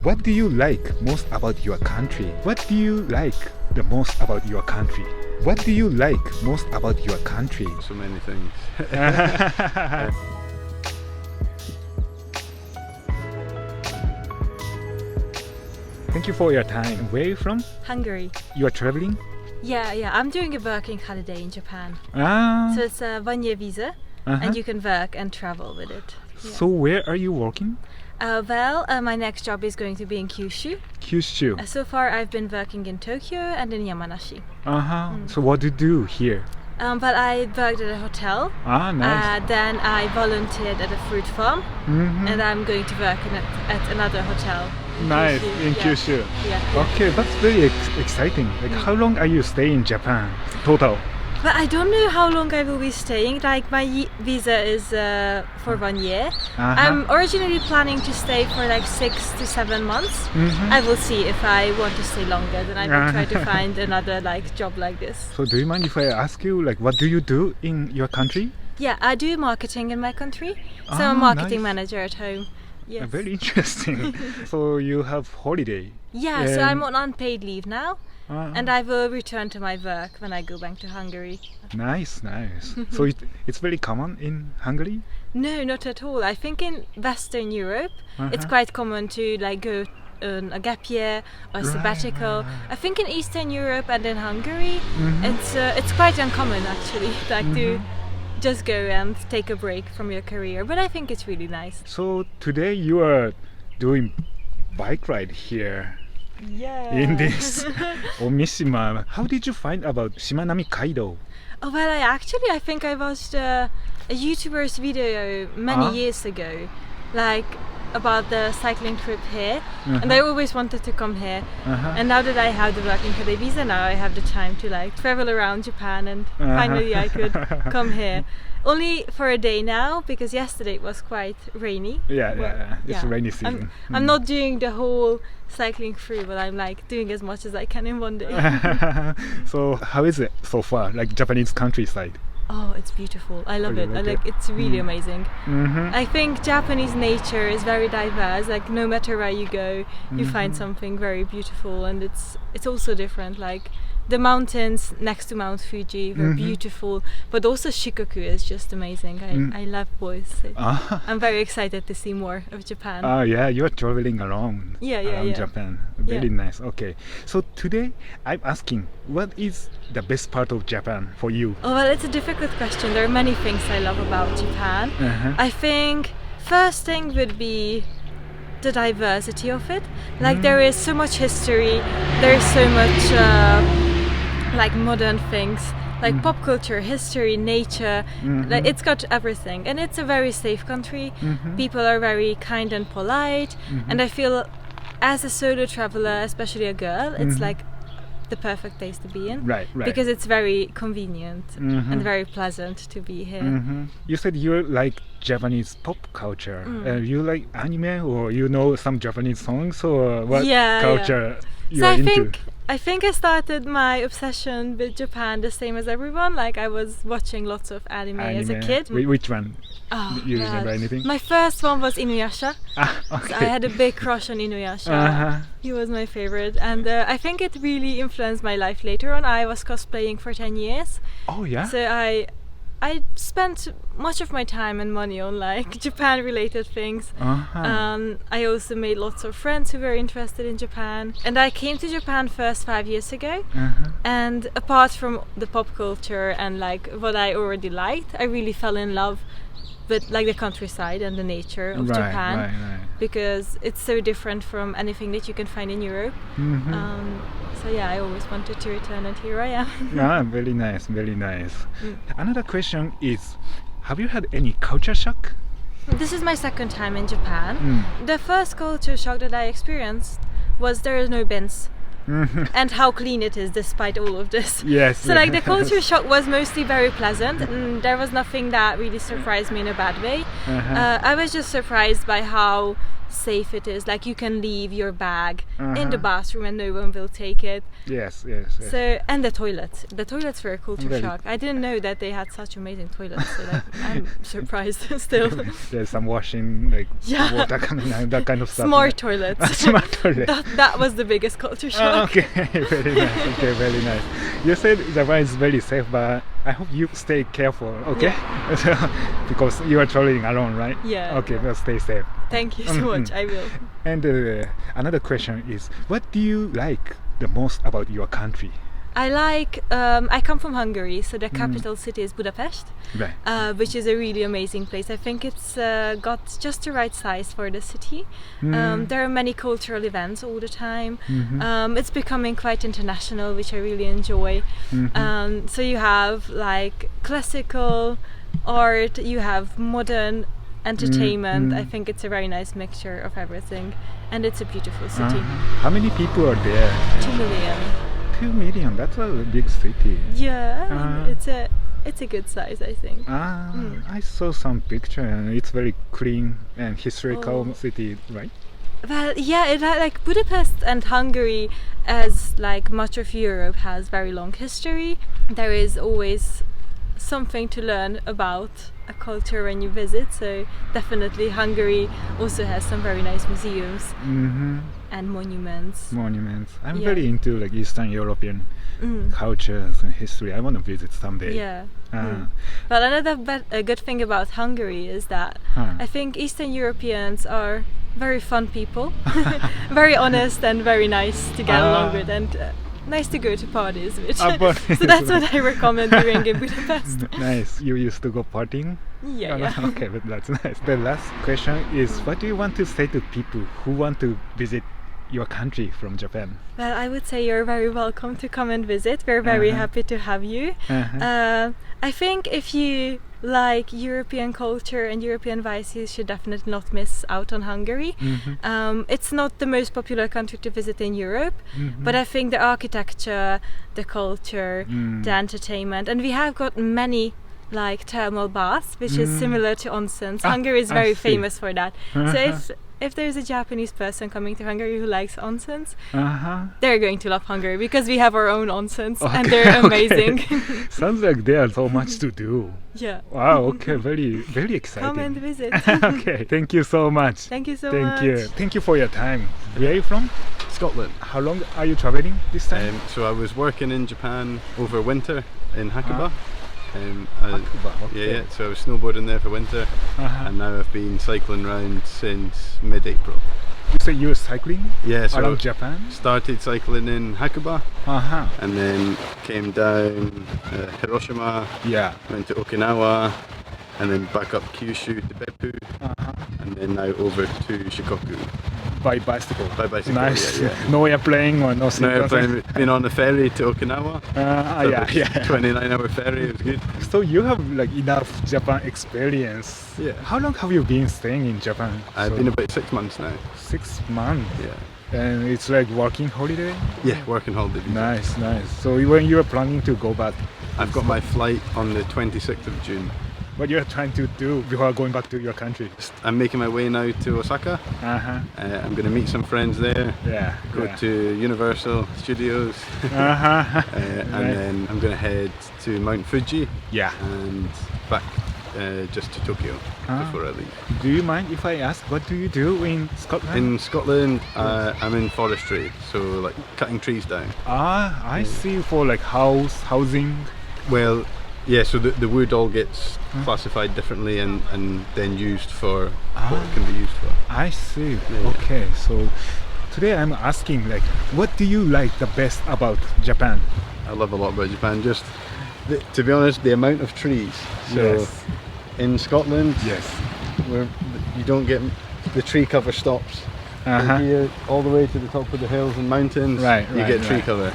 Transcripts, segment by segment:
What do you like most about your country? What do you like the most about your country? What do you like most about your country? So many things. Thank you for your time. Where are you from? Hungary. You are traveling? Yeah. I'm doing a working holiday in Japan. So it's a 1-year visa, and you can work and travel with it. Yeah. So where are you working? My next job is going to be in Kyushu. Kyushu. So far I've been working in Tokyo and in Yamanashi. So what do you do here? But I worked at a hotel. Nice. Then I volunteered at a fruit farm. And I'm going to work at another hotel. Nice, Kyushu. in Kyushu. Yeah. Okay, that's very exciting. Like, how long are you staying in Japan total? But I don't know how long I will be staying. Like, my visa is for 1 year. I'm originally planning to stay for like 6 to 7 months. I will see if I want to stay longer. Then I will try to find another like job like this. So do you mind if I ask you, like, what do you do in your country? Yeah, I do marketing in my country. So I'm a marketing manager at home. Yes. Very interesting. So you have holiday? Yeah, so I'm on unpaid leave now. And I will return to my work when I go back to Hungary. Nice. So it's very common in Hungary? No, not at all. I think in Western Europe it's quite common to like go on a gap year or sabbatical. I think in Eastern Europe and in Hungary it's quite uncommon actually, like to just go and take a break from your career. But I think it's really nice. So today you are doing bike ride here. Yeah. In this Omishima. How did you find about Shimanami Kaido? Oh, well, I think I watched a YouTuber's video many years ago, like about the cycling trip here, and I always wanted to come here. And now that I have the working holiday visa, now I have the time to like travel around Japan, and finally I could come here. Only for a day now, because yesterday it was quite rainy. It's rainy season. I'm not doing the whole cycling through, but I'm like doing as much as I can in one day. So how is it so far, like Japanese countryside? Oh, it's beautiful. I love it. It's really amazing. I think Japanese nature is very diverse. Like no matter where you go, you find something very beautiful, and it's also different. Like the mountains next to Mount Fuji were beautiful, but also Shikoku is just amazing. I love boys. So I'm very excited to see more of Japan. You're traveling around Japan. Very nice. Okay, so today I'm asking, what is the best part of Japan for you? Oh, well, it's a difficult question. There are many things I love about Japan. I think first thing would be the diversity of it. Like there is so much history, there is so much like modern things, like pop culture, history, nature. Like it's got everything, and it's a very safe country. People are very kind and polite, and I feel as a solo traveler, especially a girl, it's like the perfect place to be in, right. Because it's very convenient and very pleasant to be here. You said you like Japanese pop culture. You like anime, or you know some Japanese songs, or what culture you're into? I think I started my obsession with Japan the same as everyone. Like I was watching lots of anime as a kid. Which one? You remember anything? My first one was Inuyasha. Okay. So I had a big crush on Inuyasha. He was my favorite, and I think it really influenced my life later on. I was cosplaying for 10 years. Oh yeah? So I spent much of my time and money on like Japan related things. I also made lots of friends who were interested in Japan, and I came to Japan first 5 years ago. And apart from the pop culture and like what I already liked, I really fell in love with like the countryside and the nature of Japan, because it's so different from anything that you can find in Europe. So yeah, I always wanted to return, and here I am. Very nice. Another question is, have you had any culture shock? This is my second time in Japan. The first culture shock that I experienced was there is no bins. And how clean it is despite all of this. So like the culture shock was mostly very pleasant, and there was nothing that really surprised me in a bad way. I was just surprised by how safe it is. Like you can leave your bag in the bathroom and no one will take it. Yes. So, and the toilets were a culture shock. I didn't know that they had such amazing toilets. So like, I'm surprised still. There's some washing, like water coming out, that kind of stuff. Smart toilets. Smart toilet. That was the biggest culture shock. Okay, very nice. Okay, very nice. You said Japan is very safe, but I hope you stay careful, okay? Because you are traveling alone, right? Yeah. Okay, well, stay safe. Thank you so much. I will. And another question is, what do you like the most about your country? I come from Hungary, so the capital city is Budapest, right. which is a really amazing place. I think it's got just the right size for the city. There are many cultural events all the time. It's becoming quite international, which I really enjoy. So you have like classical art, you have modern entertainment. I think it's a very nice mixture of everything, and it's a beautiful city. How many people are there? 2 million. 2 million, that's a big city. Yeah, it's a good size, I think. I saw some picture and it's very clean and historical city, right? Well, yeah, like Budapest and Hungary, as like much of Europe, has very long history. There is always something to learn about a culture when you visit, so definitely Hungary also has some very nice museums and monuments. I'm very into like Eastern European cultures and history. I want to visit someday. Yeah. Well, another good thing about Hungary is that I think Eastern Europeans are very fun people, very honest and very nice to get along with, and nice to go to parties with. So that's what I recommend doing in Budapest. Nice. You used to go partying? Yeah. Okay, but that's nice. The last question is, what do you want to say to people who want to visit your country from Japan? Well, I would say you're very welcome to come and visit. We're very happy to have you. I think if you like European culture and European vibes, you should definitely not miss out on Hungary. It's not the most popular country to visit in Europe, but I think the architecture, the culture, the entertainment, and we have got many like thermal baths, which is similar to onsens. Hungary is very famous for that. So if there's a Japanese person coming to Hungary who likes onsens, they're going to love Hungary because we have our own onsens and they're amazing. Sounds like there's so much to do. Yeah. Wow, okay, very, very exciting. Come and visit. Okay, thank you so much. Thank you so much. Thank you for your time. Where are you from? Scotland. How long are you traveling this time? So I was working in Japan over winter in Hakuba. Okay. So I was snowboarding there for winter, and now I've been cycling around since mid-April. You say you were cycling so around Japan? Started cycling in Hakuba, and then came down Hiroshima, went to Okinawa, and then back up Kyushu to Beppu, and then now over to Shikoku. By bicycle? By bicycle, nice. yeah. No airplane or no No airplane, been on the ferry to Okinawa. 29-hour ferry, it was good. So you have like enough Japan experience. Yeah. How long have you been staying in Japan? I've been about 6 months now. 6 months? Yeah. And it's like working holiday? Yeah, working holiday. Nice. So when you are planning to go back? I've got my flight on the 26th of June. What you're trying to do before going back to your country? I'm making my way now to Osaka. I'm going to meet some friends there. Go to Universal Studios. And then I'm going to head to Mount Fuji. And back just to Tokyo before I leave. Do you mind if I ask, what do you do in Scotland? In Scotland, I'm in forestry, so like cutting trees down. I see, for like housing. Well, yeah, so the wood all gets classified differently and then used for what it can be used for. I see. Okay, so today I'm asking, like, what do you like the best about Japan? I love a lot about Japan. Just, to be honest, the amount of trees. So in Scotland, where you don't get, the tree cover stops. From here all the way to the top of the hills and mountains, you get tree cover.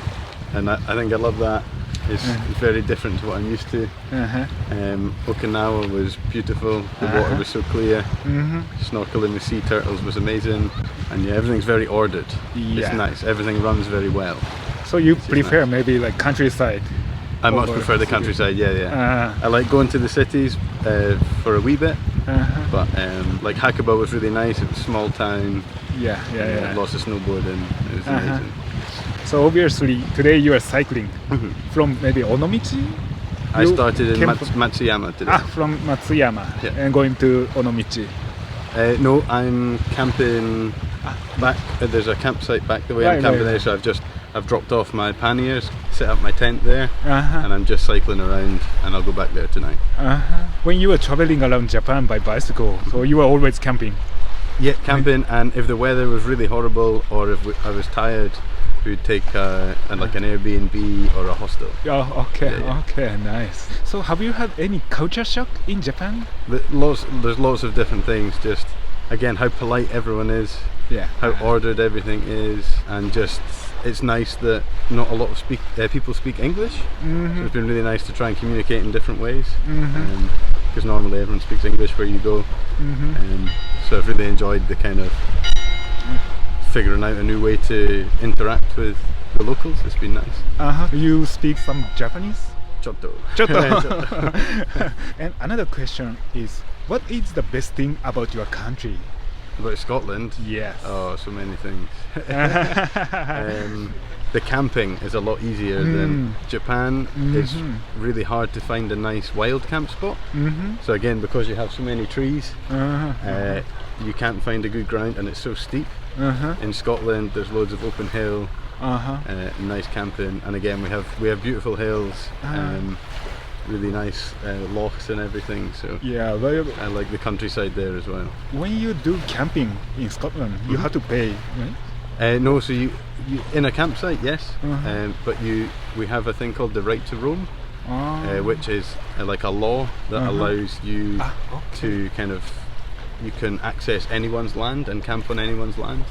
And I think I love that. It's very different to what I'm used to. Okinawa was beautiful, the water was so clear, snorkeling with sea turtles was amazing, and everything's very ordered. It's nice, everything runs very well. So you prefer maybe like countryside? I much prefer the countryside, I like going to the cities for a wee bit, But like Hakuba was really nice. It was a small town. Lots of snowboarding. It was amazing. So obviously today you are cycling from maybe Onomichi? I started in Matsuyama today. From Matsuyama and going to Onomichi. No, I'm camping back. There's a campsite back the way I'm camping there, so I've dropped off my panniers, set up my tent there, and I'm just cycling around, and I'll go back there tonight. When you were traveling around Japan by bicycle, so you were always camping? Yeah, camping, and if the weather was really horrible or if I was tired, we'd take like an Airbnb or a hostel. Oh, okay, nice. So have you had any culture shock in Japan? There's lots of different things, just again how polite everyone is, how ordered everything is, and just it's nice that not a lot of people speak English, so it's been really nice to try and communicate in different ways, because normally everyone speaks English where you go, so I've really enjoyed the kind of figuring out a new way to interact with the locals. It's been nice. You speak some Japanese? Chotto. And another question is, what is the best thing about your country? About Scotland? Yes. Oh, so many things. The camping is a lot easier than Japan. It's really hard to find a nice wild camp spot. So again, because you have so many trees, you can't find a good ground, and it's so steep. In Scotland, there's loads of open hill, nice camping, and again we have beautiful hills, really nice lochs and everything. So I like the countryside there as well. When you do camping in Scotland, you have to pay, right? No, so you in a campsite, yes, but we have a thing called the right to roam, which is like a law that allows you to kind of, you can access anyone's land and camp on anyone's land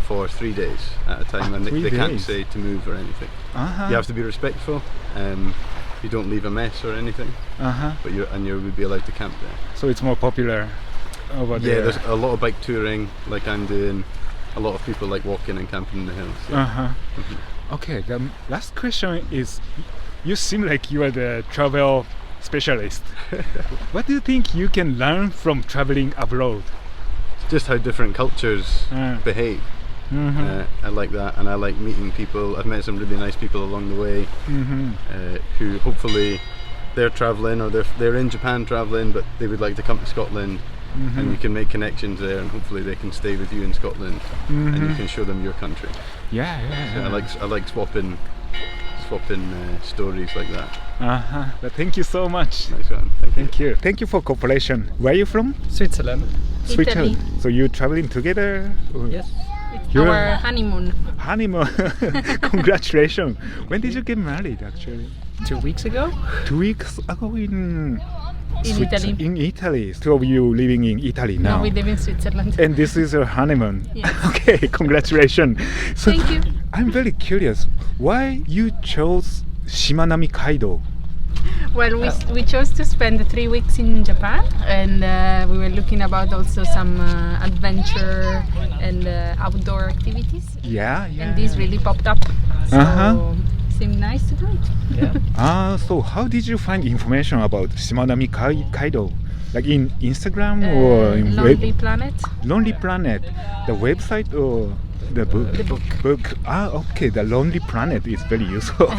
for 3 days at a time, and they can't say to move or anything. You have to be respectful. You don't leave a mess or anything, but you would be allowed to camp there. So it's more popular over there. Yeah, there's a lot of bike touring, like I'm doing. A lot of people like walking and camping in the hills. Okay, the last question is, you seem like you are the travel specialist. What do you think you can learn from traveling abroad? Just how different cultures behave. I like that, and I like meeting people. I've met some really nice people along the way who hopefully they're traveling, or they're in Japan traveling, but they would like to come to Scotland, and you can make connections there, and hopefully they can stay with you in Scotland, and you can show them your country. So I like swapping stories like that. But thank you so much. Nice one. Thank you. Thank you for cooperation. Where are you from? Switzerland. Switzerland. So you're traveling together? Or? Yes. Our honeymoon. Honeymoon. Congratulations. When did you get married, actually? 2 weeks ago. 2 weeks ago in Italy. In Italy. Two of you living in Italy now. No, we live in Switzerland. And this is your honeymoon. Yes. Okay, congratulations. So thank you. I'm very curious. Why you chose Shimanami Kaido? Well, we chose to spend 3 weeks in Japan, and we were looking about also some adventure and outdoor activities. And this really popped up. So seemed nice to do it. So how did you find information about Shimanami Kaido? Like in Instagram or in Lonely Planet? Lonely Planet, the website or the book? The book. Okay, the Lonely Planet is very useful.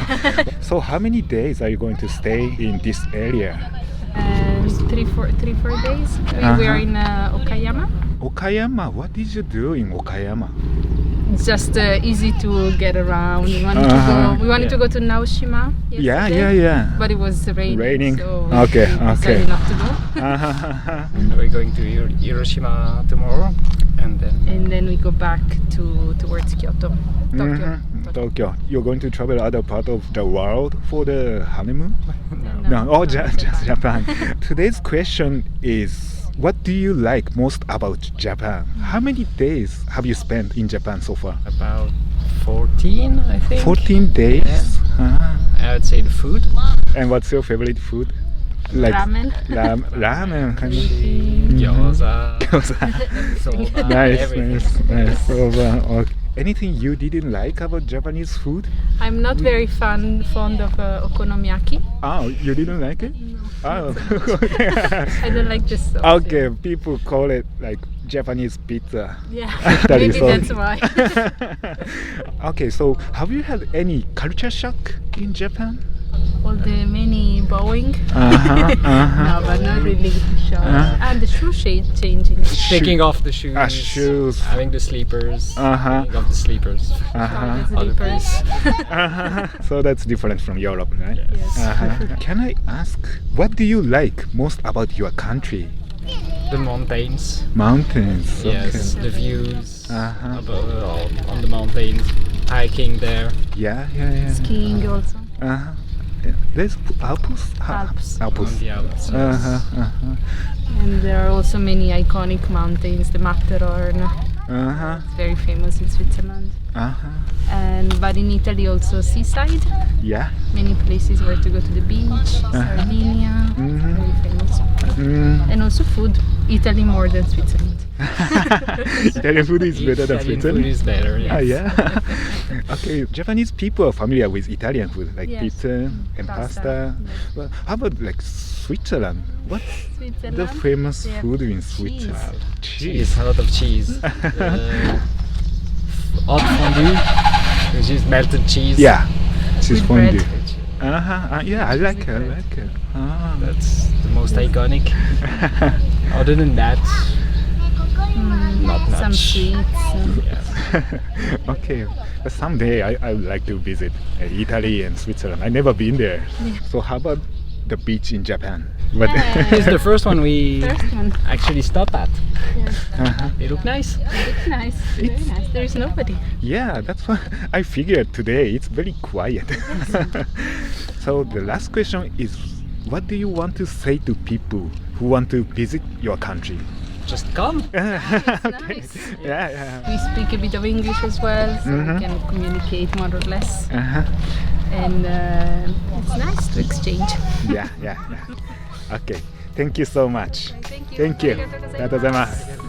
So how many days are you going to stay in this area? 3-4 days. We are in Okayama. Okayama, what did you do in Okayama? It's just easy to get around. We wanted to go to Naoshima yesterday, but it was raining. So we decided not to go. We're going to Hiroshima tomorrow, and then we go back towards Kyoto. Tokyo. You're going to travel other part of the world for the honeymoon? No, just Japan. Today's question is, what do you like most about Japan? How many days have you spent in Japan so far? About 14, I think. 14 days? I would say the food. And what's your favorite food? Like ramen. Ramen kind of. Gyoza. Nice. Soba. Okay. anything you didn't like about Japanese food? I'm not very fond of okonomiyaki. Oh, you didn't like it? No. Oh. I don't like this sauce. Okay, people call it like Japanese pizza. Yeah, That maybe is all. that's why. Okay, so have you had any culture shock in Japan? All the many bowing. Uh-huh. No, but not really sure. And the shoe shade changing. Taking off the shoes. Shoes. Having the sleepers. Uh-huh. Taking off the sleepers. Uh-huh. Other place. So that's different from Europe, right? Yes. Can I ask, what do you like most about your country? The mountains. Mountains. Yes, Okay. the views Uh-huh. on the mountains. Hiking there. Yeah. Skiing also. Uh-huh. Yeah. There's Alps. Alps. On the Alps. Yes. And there are also many iconic mountains. The Matterhorn. Uh-huh. It's very famous in Switzerland. Uh-huh. But in Italy also seaside. Yeah. Many places where to go to the beach. Sardinia. Mhm. Very famous. Mm. And also food. Italy more than Switzerland. Italian food is better than Italian Switzerland. food is better. Yes. Ah, yeah. Okay, Japanese people are familiar with Italian food, like Yes. pizza and pasta. Yes. Well, how about like Switzerland? What's Switzerland. the famous they have food in cheese. Switzerland? Cheese, a lot of cheese. Hot fondue, which is melted cheese. Yeah, cheese With fondue. bread. Uh-huh. Yeah, I like it. I like it. Ah. That's the most iconic. Other than that, not much. Some sweets. Yeah. Okay, but someday I would like to visit Italy and Switzerland. I've never been there. So how about the beach in Japan? What? This is the first one we First one. actually stopped at. Yes. Uh-huh. They look nice. It's nice. Very nice. There is nobody. Yeah, that's what I figured today. It's very quiet. So the last question is, what do you want to say to people who want to visit your country? Just come. Nice. Yeah. We speak a bit of English as well, so Mhm. we can communicate more or less. Uh-huh. And it's nice to exchange. Yeah. Okay. Thank you so much. Thank you. Thank you. ありがとうございます。ありがとうございます。